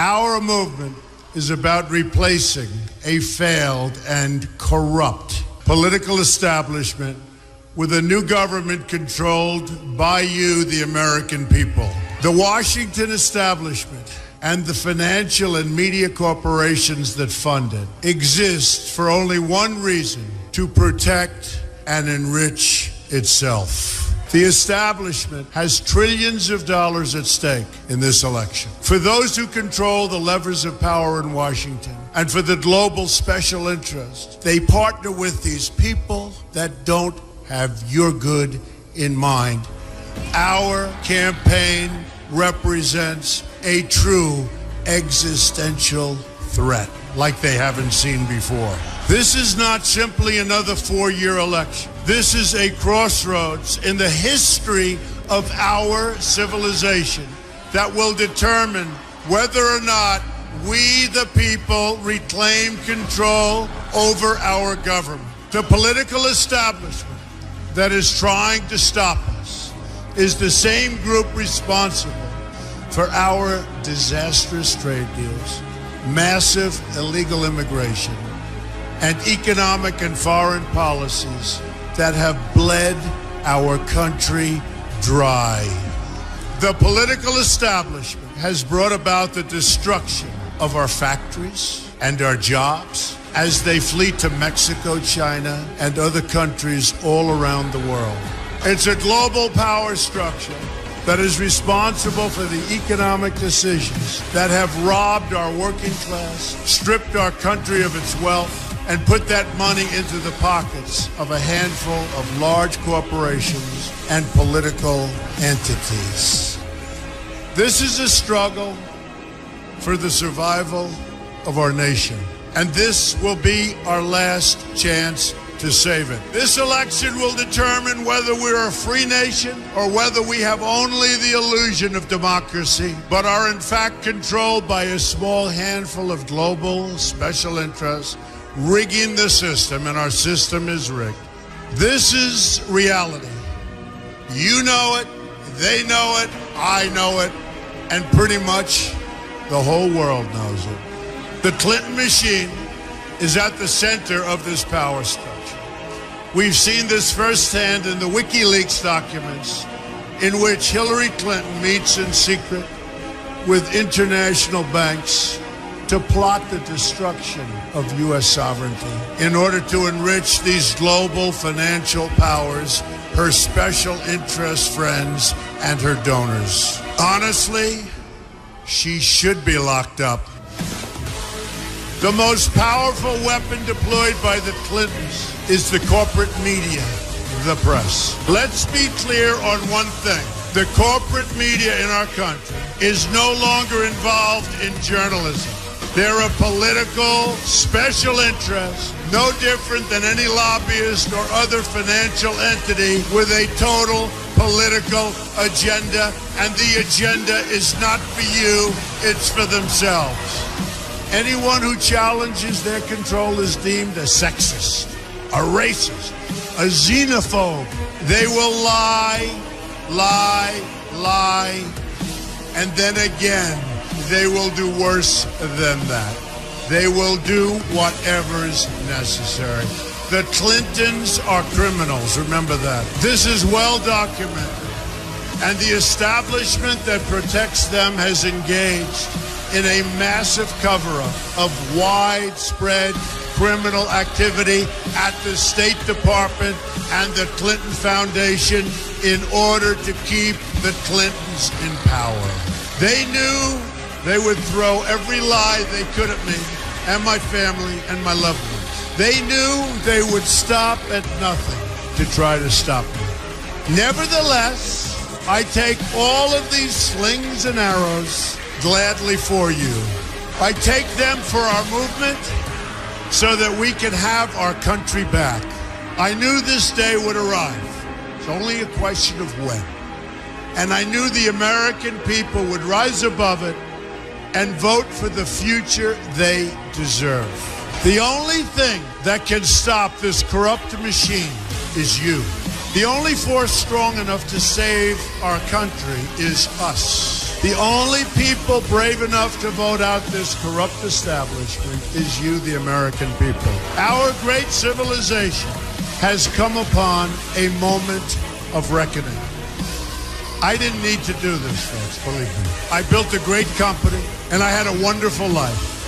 Our movement is about replacing a failed and corrupt political establishment with a new government controlled by you, the American people. The Washington establishment and the financial and media corporations that fund it exist for only one reason: to protect and enrich itself. The establishment has trillions of dollars at stake in this election. For those who control the levers of power in Washington and for the global special interest, they partner with these people that don't have your good in mind. Our campaign represents a true existential threat like they haven't seen before. This is not simply another four-year election. This is a crossroads in the history of our civilization that will determine whether or not we, the people, reclaim control over our government. The political establishment that is trying to stop us is the same group responsible for our disastrous trade deals, massive illegal immigration, and economic and foreign policies that have bled our country dry. The political establishment has brought about the destruction of our factories and our jobs as they flee to Mexico, China, and other countries all around the world. It's a global power structure that is responsible for the economic decisions that have robbed our working class, stripped our country of its wealth, and put that money into the pockets of a handful of large corporations and political entities. This is a struggle for the survival of our nation, and this will be our last chance to save it. This election will determine whether we're a free nation or whether we have only the illusion of democracy, but are in fact controlled by a small handful of global special interests rigging the system, and our system is rigged. This is reality. You know it, they know it, I know it, and pretty much the whole world knows it. The Clinton machine is at the center of this power structure. We've seen this firsthand in the WikiLeaks documents, in which Hillary Clinton meets in secret with international banks to plot the destruction of U.S. sovereignty in order to enrich these global financial powers, her special interest friends, and her donors. Honestly, she should be locked up. The most powerful weapon deployed by the Clintons is the corporate media, the press. Let's be clear on one thing. The corporate media in our country is no longer involved in journalism. They're a political special interest, no different than any lobbyist or other financial entity with a total political agenda, and the agenda is not for you, it's for themselves. Anyone who challenges their control is deemed a sexist, a racist, a xenophobe. They will lie, and then again, they will do worse than that. They will do whatever's necessary. The Clintons are criminals, remember that. This is well documented, and the establishment that protects them has engaged in a massive cover-up of widespread criminal activity at the State Department and the Clinton Foundation in order to keep the Clintons in power. They knew they would throw every lie they could at me and my family and my loved ones. They knew they would stop at nothing to try to stop me. Nevertheless, I take all of these slings and arrows gladly for you. I take them for our movement so that we can have our country back. I knew this day would arrive. It's only a question of when. And I knew the American people would rise above it and vote for the future they deserve. The only thing that can stop this corrupt machine is you. The only force strong enough to save our country is us. The only people brave enough to vote out this corrupt establishment is you, the American people. Our great civilization has come upon a moment of reckoning. I didn't need to do this, folks, believe me. I built a great company, and I had a wonderful life.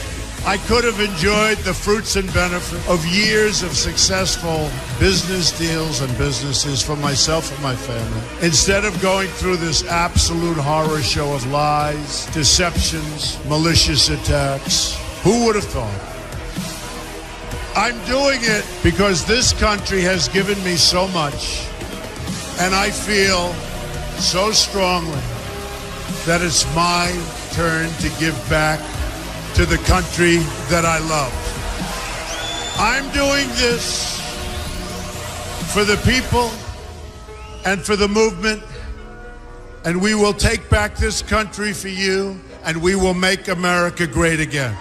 I could have enjoyed the fruits and benefits of years of successful business deals and businesses for myself and my family, instead of going through this absolute horror show of lies, deceptions, malicious attacks. Who would have thought? I'm doing it because this country has given me so much, and I feel so strongly that it's my turn to give back to the country that I love. I'm doing this for the people and for the movement, and we will take back this country for you, and we will make America great again.